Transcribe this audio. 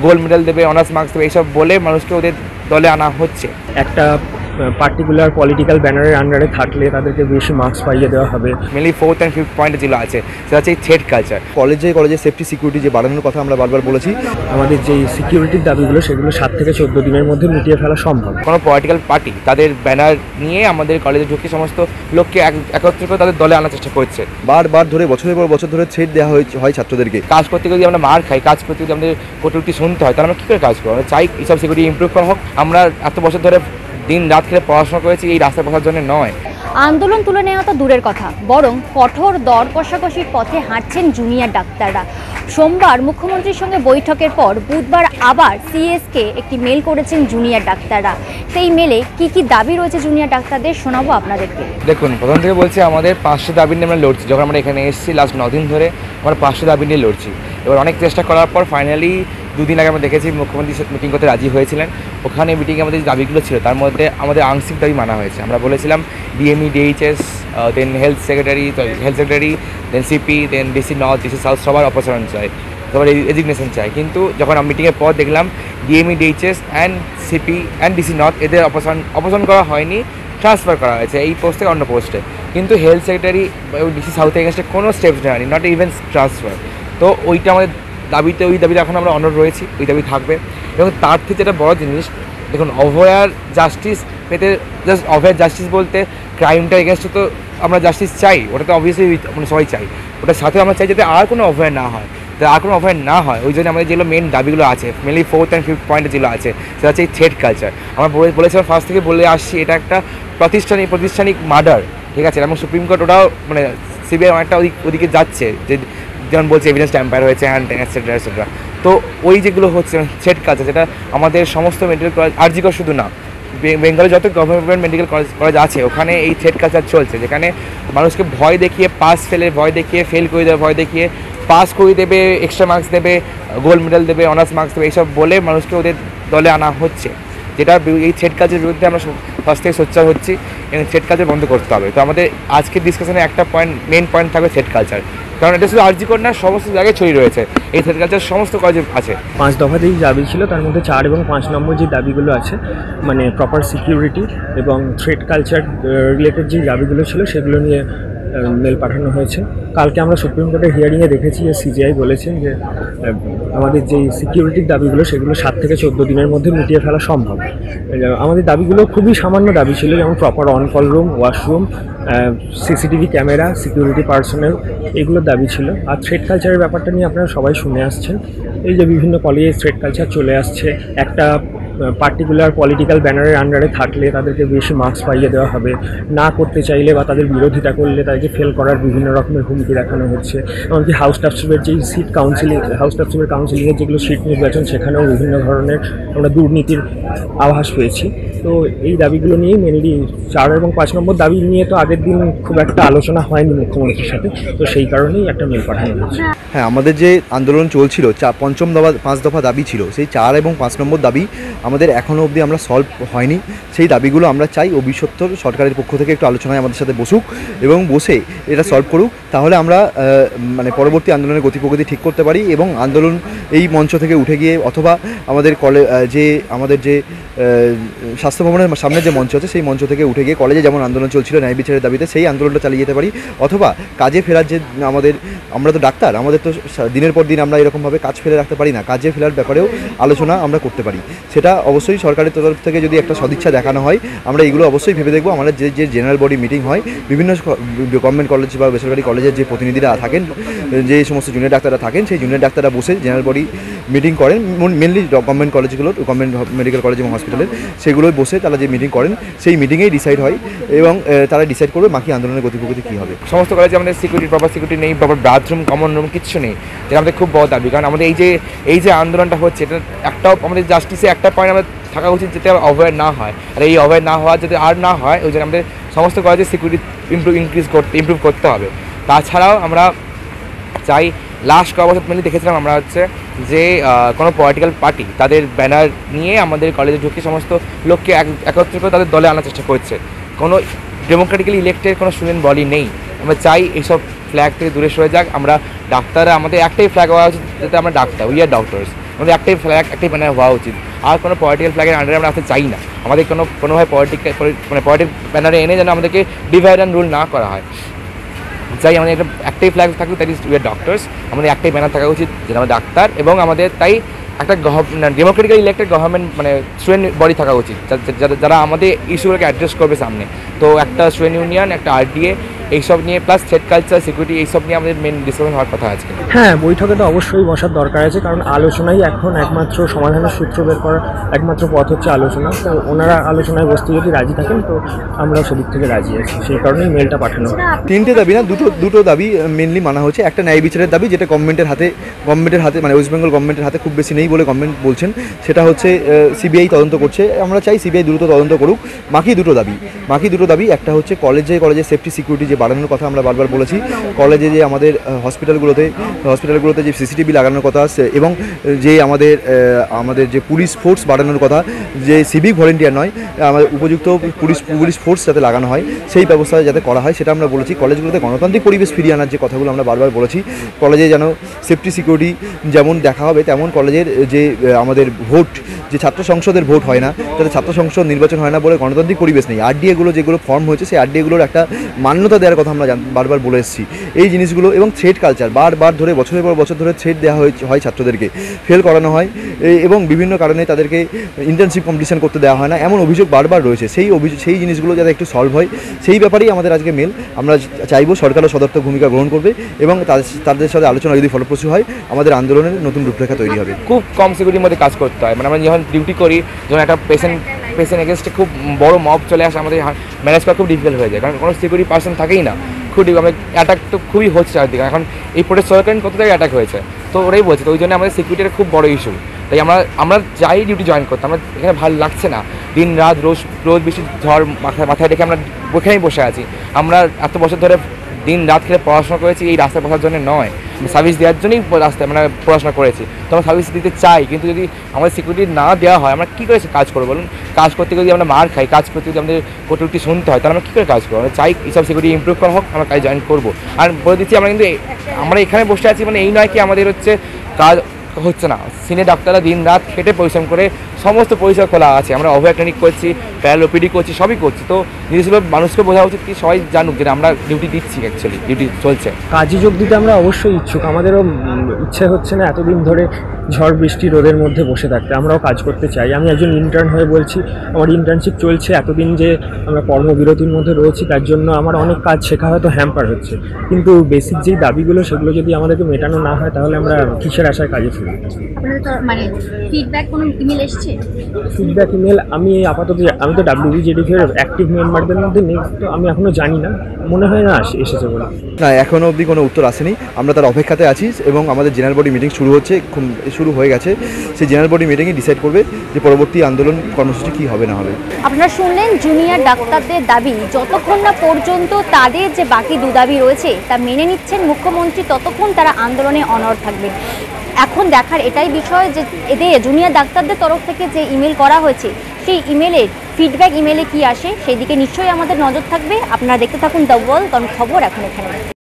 Gold medal দেবে, honours marks দেবে, এইসব বলে মানুষকে ওদের দলে আনা হচ্ছে। একটা পার্টিকুলার পলিটিক্যাল ব্যানারের আন্ডারে থাকলে তাদেরকে বেশি মার্কস পাইয়ে দেওয়া হবে। মেনলি 4th and 5th পয়েন্টে যেগুলো আছে সেটা হচ্ছে এই থ্রেড কালচার। কলেজে সেফটি সিকিউরিটি যে বাড়ানোর কথা আমরা বারবার বলেছি। আমাদের যেই সিকিউরিটির দাবিগুলো সেগুলো 7 থেকে 14 দিনের মধ্যে মিটিয়ে ফেলা সম্ভব। কোনো পলিটিক্যাল পার্টি তাদের ব্যানার নিয়ে আমাদের কলেজে ঢুকে সমস্ত লোককে একত্রিত করে তাদের দলে আনার চেষ্টা করছে। বারবার ধরে বছরের পর বছর ধরে থ্রেড দেওয়া হয় ছাত্রদেরকে। কাজ করতে যদি আমরা মার খাই, কাজ করতে যদি আমাদের কটূক্তি শুনতে হয়, তাহলে আমরা কী করে কাজ করবো? আমরা চাই এইসব সিকিউরিটি ইমপ্রুভ করা হোক। আমরা এত বছর ধরে দিন রাত খেলে পড়াশোনা করেছি, এই রাস্তায় বসার জন্য নয়। আন্দোলন তুলে নেওয়া তো দূরের কথা, বরং কঠোর দর কষাকষির পথে হাঁটছেন জুনিয়র ডাক্তাররা। সোমবার মুখ্যমন্ত্রীর সঙ্গে বৈঠকের পর বুধবার আবার সিএসকে একটি মেল করেছেন জুনিয়র ডাক্তাররা। সেই মেলে কি কি দাবি রয়েছে জুনিয়র ডাক্তারদের শোনাবো আপনাদেরকে। দেখুন, প্রথম থেকে বলছি আমাদের 500 দাবি নিয়ে আমরা লড়ছি। যখন আমরা এখানে এসেছি লাস্ট 9 দিন ধরে আমরা 500 দাবি নিয়ে লড়ছি। এবার অনেক চেষ্টা করার পর ফাইনালি 2 দিন আগে আমরা দেখেছি মুখ্যমন্ত্রী মিটিং করতে রাজি হয়েছিলেন। ওখানে মিটিংয়ে আমাদের যে দাবিগুলো ছিল তার মধ্যে আমাদের আংশিক দাবি মানা হয়েছে। আমরা বলেছিলাম ডিএমই, ডিএইচএস, দেন হেলথ সেক্রেটারি, দেন সিপি, দেন ডিসি নর্থ, ডিসি সাউথ সবার অপসারণ চাই, সবার রেজিগনেশন চাই। কিন্তু যখন মিটিংয়ের পর দেখলাম DME, DHS and CP and DC north এদের অপসারণ করা হয়নি, ট্রান্সফার করা হয়েছে এই পোস্ট থেকে অন্য পোস্টে। কিন্তু হেলথ সেক্রেটারি ডিসি সাউথের এগেনস্টে কোনো স্টেপস নেয়নি, নট ইভেন ট্রান্সফার। তো ওইটা আমাদের দাবিতে, ওই দাবিতে এখন আমরা অনড় রয়েছি, ওই দাবি থাকবে। এবং তার থেকে যেটা বড় জিনিস, দেখুন, অভয়ার জাস্টিস পেতে, জাস্ট অভয়ার জাস্টিস বলতে ক্রাইমটা এগেনস্টে তো আমরা জাস্টিস চাই, ওটা তো অবভিয়াসলি মানে সবাই চাই। ওটার সাথে আমরা চাই যাতে আর কোনো অভয় না হয়, আর কোনো অভয় না হয়। ওই জন্য আমাদের যেগুলো মেন দাবিগুলো আছে, মেনলি 4th and 5th পয়েন্টে যেগুলো আছে সেটা হচ্ছে এই থ্রেড কালচার। আমরা বলেছিলাম ফার্স্ট থেকে বলে আসছি, এটা একটা প্রাতিষ্ঠানিক মার্ডার, ঠিক আছে। এবং সুপ্রিম কোর্ট ওটাও মানে সিবিআই অনেকটা ওদিকে যাচ্ছে, যে যেমন বলছে এভিডেন্স ট্যাম্পার হয়েছে অ্যান্ড এটসেট্রা এটসেট্রা। তো ওই যেগুলো হচ্ছে থ্রেড কালচার, যেটা আমাদের সমস্ত মেডিকেল কলেজ, আরজিকর শুধু না, বেঙ্গলে যত গভর্নমেন্ট মেডিকেল কলেজ আছে ওখানে এই থ্রেড কালচার চলছে, যেখানে মানুষকে ভয় দেখিয়ে ভয় দেখিয়ে ফেল করে দেবে, ভয় দেখিয়ে পাস করে দেবে, এক্সট্রা মার্কস দেবে, গোল্ড মেডেল দেবে, অনার্স মার্কস দেবে, এইসব বলে মানুষকে ওদের দলে আনা হচ্ছে। যেটা এই থ্রেড কালচারের বিরুদ্ধে আমরা ফার্স্ট থেকে সোচ্চার হচ্ছি এবং থ্রেড কালচার বন্ধ করতে হবে। তো আমাদের আজকের ডিসকাশনে একটা মেন পয়েন্ট থাকবে থ্রেড কালচার, কারণ এটা শুধু আরজিকর না, সমস্ত জায়গায় ছড়িয়ে রয়েছে এই থ্রেড কালচার, সমস্ত কলেজে আছে। 5 দফা যেই দাবি ছিল তার মধ্যে 4 এবং 5 নম্বর যে দাবিগুলো আছে, মানে প্রপার সিকিউরিটি এবং থ্রেড কালচার রিলেটেড যে দাবিগুলো ছিল সেগুলো নিয়ে মেল পাঠানো হয়েছে। কালকে আমরা সুপ্রিম কোর্টের হিয়ারিংয়ে দেখেছি যে সিজিআই বলেছেন যে আমাদের যেই সিকিউরিটির দাবিগুলো সেগুলো 7 থেকে 14 দিনের মধ্যে মিটিয়ে ফেলা সম্ভব। আমাদের দাবিগুলো খুবই সামান্য দাবি ছিল, যেমন proper on call room, washroom, CCTV camera, security personnel, এগুলো দাবি ছিল। আর থ্রেড কালচারের ব্যাপারটা নিয়ে আপনারা সবাই শুনে আসছেন, এই যে বিভিন্ন কলেজে থ্রেড কালচার চলে আসছে। একটা পার্টিকুলার পলিটিক্যাল ব্যানারের আন্ডারে থাকলে তাদেরকে বেশি মার্কস পাইয়ে দেওয়া হবে, না করতে চাইলে বা তাদের বিরোধিতা করলে তাদেরকে ফেল করার বিভিন্ন রকমের হুমকি দেখানো হচ্ছে। এমনকি হাউস স্টাফশিপের যেই হাউস স্টাফশিপের কাউন্সিলিংয়ের যেগুলো সিট নির্বাচন, সেখানেও বিভিন্ন ধরনের আমরা দুর্নীতির আভাস পেয়েছি। তো এই দাবিগুলো নিয়েই মেনলি 4 এবং 5 নম্বর দাবি নিয়ে তো আগের দিন খুব একটা আলোচনা হয়নি মুখ্যমন্ত্রীর সাথে, তো সেই কারণেই একটা মেল পাঠানো হয়েছে। হ্যাঁ, আমাদের যে আন্দোলন চলছিল, 5 দফা দাবি ছিল, সেই 4 এবং 5 নম্বর দাবি আমাদের এখনও অবধি আমরা সলভ হয়নি। সেই দাবিগুলো আমরা চাই অবিশ্বত্তর সরকারের পক্ষ থেকে একটু আলোচনায় আমাদের সাথে বসুক এবং বসে এটা সলভ করুক, তাহলে আমরা মানে পরবর্তী আন্দোলনের গতি প্রগতি ঠিক করতে পারি। এবং আন্দোলন এই মঞ্চ থেকে উঠে গিয়ে, অথবা আমাদের আমাদের যে স্বাস্থ্য ভবনের সামনে যে মঞ্চ আছে সেই মঞ্চ থেকে উঠে গিয়ে কলেজে যেমন আন্দোলন চলছিল ন্যায় বিচারের দাবিতে, সেই আন্দোলনটা চালিয়ে যেতে পারি। অথবা কাজে ফেরার যে আমরা তো ডাক্তার, আমাদের তো দিনের পর দিন আমরা এরকমভাবে কাজ ফেলে রাখতে পারি না, কাজে ফেরার ব্যাপারেও আলোচনা আমরা করতে পারি। সেটা অবশ্যই সরকারের তরফ থেকে যদি একটা সদিচ্ছা দেখানো হয়, আমরা এগুলো অবশ্যই ভেবে দেখবো। আমাদের যে জেনারেল বডি মিটিং হয়, বিভিন্ন গভর্নমেন্ট কলেজ বা বেসরকারি কলেজের যে প্রতিনিধিরা থাকেন, যে সমস্ত জুনিয়র ডাক্তাররা থাকেন, সেই জুনিয়র ডাক্তাররা বসে জেনারেল বডি মিটিং করেন, মেনলি গভর্নমেন্ট কলেজগুলোর, গভর্নমেন্ট মেডিকেল কলেজ এবং হসপিটালের, সেগুলোই বসে তারা যে মিটিং করেন, সেই মিটিংয়েই ডিসাইড হয় এবং তারা ডিসাইড করবে বাকি আন্দোলনের গতিপ্রগতি কী হবে। সমস্ত কলেজে আমাদের প্রপার সিকিউরিটি নেই, প্রপার বাথরুম, কমন রুম কিচ্ছু নেই, যেটা আমাদের খুব বড় দাবি। কারণ আমাদের এই যে আন্দোলনটা হচ্ছে, এটা একটাও আমাদের জাস্টিসে একটা পয়েন্ট আমাদের থাকা উচিত, যাতে অভয় না হয়। আর এই অভয় না হওয়া যাতে আর না হয়, ওই জন্য আমাদের সমস্ত কলেজের সিকিউরিটি ইমপ্রুভ করতে হবে। তাছাড়াও আমরা চাই, লাস্ট কয়েক বছর মেনলি দেখেছিলাম আমরা হচ্ছে যে কোনো পলিটিক্যাল পার্টি তাদের ব্যানার নিয়ে আমাদের কলেজে ঢুকে সমস্ত লোককে একত্রিত করে তাদের দলে আনার চেষ্টা করছে। কোনো ডেমোক্রেটিক্যালি ইলেক্টেড কোনো স্টুডেন্ট বডি নেই। আমরা চাই এইসব ফ্ল্যাগ থেকে দূরে সরে যাক। আমরা ডাক্তাররা, আমাদের একটাই ফ্ল্যাগ হওয়া উচিত, যাতে আমরা ডাক্তার, উই আর ডক্টরস। আমাদের একটাই ফ্ল্যাগ, একটাই ব্যানার হওয়া উচিত। আর কোনো পলিটিক্যাল ফ্ল্যাগের আন্ডারে আমরা আসতে চাই না। আমাদের কোনোভাবে পলিটিক্যাল ব্যানারে এনে যেন আমাদেরকে ডিভাইড অ্যান্ড রুল না করা হয়। চাই আমাদের একটাই ফ্ল্যাগ থাকুক, that is we are doctors. আমাদের একটাই ব্যানার থাকা উচিত যেটা আমরা ডাক্তার, এবং আমাদের তাই একটা ডেমোক্রেটিক্যালি ইলেক্টেড গভর্নমেন্ট মানে স্টুডেন্ট বডি থাকা উচিত যারা আমাদের ইস্যুগুলোকে অ্যাড্রেস করবে সামনে। তো একটা স্টুডেন্ট ইউনিয়ন, একটা RDA, এইসব নিয়ে প্লাস থ্রেড কালচার, সিকিউরিটি, এইসব নিয়ে আমাদের মেন ডিসকাশন হওয়ার কথা আজকে। হ্যাঁ, বৈঠকে তো অবশ্যই বসার দরকার আছে, কারণ আলোচনাই এখন একমাত্র সমাধানের সূত্র বের করার একমাত্র পথ হচ্ছে আলোচনা। তো ওনারা আলোচনায় বসতে যদি রাজি থাকেন তো আমরাও সেদিক থেকে রাজি আছি, সেই কারণেই মেলটা পাঠানো। তিনটে দাবি না, দুটো দাবি মেনলি মানা হচ্ছে। একটা ন্যায় বিচারের দাবি, যেটা গভর্নমেন্টের হাতে মানে ওয়েস্ট বেঙ্গল গভর্নমেন্টের হাতে খুব বেশি নেই বলে গভর্নমেন্ট বলছেন, সেটা হচ্ছে CBI তদন্ত করছে। আমরা চাই CBI দ্রুত তদন্ত করুক। বাকি দুটো দাবি একটা হচ্ছে কলেজে সেফটি সিকিউরিটি যে বাড়ানোর কথা আমরা বারবার বলেছি। কলেজে যে আমাদের হসপিটালগুলোতে যে CCTV লাগানোর কথা আছে, এবং যে আমাদের যে পুলিশ ফোর্স বাড়ানোর কথা, যে সিভিক ভলেন্টিয়ার নয়, আমাদের উপযুক্ত পুলিশ ফোর্স যাতে লাগানো হয়, সেই ব্যবস্থা যাতে করা হয় সেটা আমরা বলেছি। কলেজগুলোতে গণতান্ত্রিক পরিবেশ ফিরিয়ে আনার যে কথাগুলো আমরা বারবার বলেছি। কলেজে যেন সেফটি সিকিউরিটি যেমন দেখা হবে, তেমন কলেজের যে আমাদের ভোট, যে ছাত্র সংসদের ভোট হয় না, যাতে ছাত্র সংসদ নির্বাচন হয় না বলে গণতান্ত্রিক পরিবেশ নেই। RDA-গুলো যেগুলো ফর্ম হয়েছে, সেই RDA-গুলোর একটা মান্যতা দেওয়ার কথা আমরা বারবার বলে এসেছি। এই জিনিসগুলো এবং থ্রেড কালচার, বারবার ধরে বছরের পর বছর ধরে থ্রেড দেওয়া হয় ছাত্রদেরকে, ফেল করানো হয়, এবং বিভিন্ন কারণে তাদেরকে ইন্টার্নশিপ কম্পিটিশন করতে দেওয়া হয় না, এমন অভিযোগ বারবার রয়েছে। সেই জিনিসগুলো যাতে একটু সলভ হয়, সেই ব্যাপারেই আমাদের আজকে মেল। আমরা চাইবো সরকারও সদর্থক ভূমিকা গ্রহণ করবে, এবং তাদের সাথে আলোচনা যদি ফলপ্রসূ হয়, আমাদের আন্দোলনের নতুন রূপরেখা তৈরি হবে। খুব কম সিকিউরিটির মধ্যে কাজ করতে হয়। মানে আমরা যখন ডিউটি করি, যখন একটা পেশেন্ট এগেনস্টে খুব বড় মব চলে আসে, আমাদের ম্যানেজ করা খুব ডিফিকাল্ট হয়ে যায়, কারণ কোনো সিকিউরিটি পার্সন থাকেই না। অ্যাটাক তো খুবই হচ্ছে চারদিকে। এখন এই প্রোটেস্ট চলাকালীন কত জায়গায় অ্যাটাক হয়েছে, তো ওরাই বলছে। তো ওই জন্য আমাদের সিকিউরিটির খুব বড় ইস্যু। তাই আমরা যাই ডিউটি জয়েন করতে, আমরা এখানে ভালো লাগছে না। দিন রাত রোদ বৃষ্টি ঝড় মাথায় রেখে আমরা ওখানেই বসে আছি। আমরা এত বছর ধরে দিন রাত খেলে পড়াশোনা করেছি, এই রাস্তায় বসার জন্য নয়, সার্ভিস দেওয়ার জন্যই রাস্তায় মানে পড়াশোনা করেছি। তো আমরা সার্ভিস দিতে চাই, কিন্তু যদি আমাদের সিকিউরিটি না দেওয়া হয়, আমরা কী করে কাজ করবো বলুন? কাজ করতে যদি আমরা মার খাই, কাজ করতে যদি আমাদের কটূক্তি শুনতে হয়, তাহলে আমরা কী করে কাজ করবো? আমরা চাই এইসব সিকিউরিটি ইমপ্রুভ করা হোক, আমরা কাজ জয়েন করবো। আর বলে দিচ্ছি, আমরা এখানে বসে আছি মানে এই নয় কি আমাদের হচ্ছে কাজ হচ্ছে না। সিনিয়র ডাক্তাররা দিন রাত খেটে পরিশ্রম করে সমস্ত পরিষেবা খোলা আছে। আমরা অভয়া ক্লিনিক করছি, প্যারাল OPD করছি, সবই করছি। তো জিনিসগুলো মানুষকে বোঝা উচিত কি সবাই জানুক যে আমরা ডিউটি দিচ্ছি, অ্যাকচুয়ালি ডিউটি চলছে। কাজে যোগ দিতে আমরা অবশ্যই ইচ্ছুক। আমাদেরও ইচ্ছে হচ্ছে না এতদিন ধরে ঝড় বৃষ্টি রোদের মধ্যে বসে থাকতে। আমরাও কাজ করতে চাই। আমি একজন ইন্টার্ন হয়ে বলছি, আমার ইন্টার্নশিপ চলছে। এতদিন যে আমরা কর্মবিরতির মধ্যে রয়েছি, তার জন্য আমার অনেক কাজ শেখা হয়তো হ্যাম্পার হচ্ছে, কিন্তু বেসিক যেই দাবিগুলো সেগুলো যদি আমাদেরকে মেটানো না হয়, তাহলে আমরা কিসের আশায় কাজে ফিরব? মানে ফিডব্যাক ইমেল আমি তো WBJDF এর অ্যাক্টিভ মেম্বারদের মধ্যে নেই, তো আমি এখনো জানি না, মনে হয় না এসেছে বলে। না, এখনও অবধি কোনো উত্তর আসেনি। আমরা তার অপেক্ষাতে আছি, এবং আমাদের জেনারেল বডি মিটিং শুরু হয়ে গেছে। সেই জেনারেল বডি মিটিংয়ে ডিসাইড করবে যে পরবর্তী আন্দোলন কর্মসূচি কী হবে না হবে। আপনারা শুনলেন জুনিয়র ডাক্তারদের দাবি, যতক্ষণ না পর্যন্ত তাদের যে বাকি দু দাবি রয়েছে তা মেনে নিচ্ছেন মুখ্যমন্ত্রী, ততক্ষণ তারা আন্দোলনে অনড় থাকবেন। এখন দেখার এটাই বিষয় যে এদের জুনিয়র ডাক্তারদের তরফ থেকে যে ইমেল করা হয়েছে, সেই ইমেলের ফিডব্যাক ইমেলে কি আসে, সেই দিকে নিশ্চয়ই আমাদের নজর থাকবে। আপনারা দেখতে থাকুন দ্য ওয়ার্ল্ড, কারণ খবর এখন এখানে।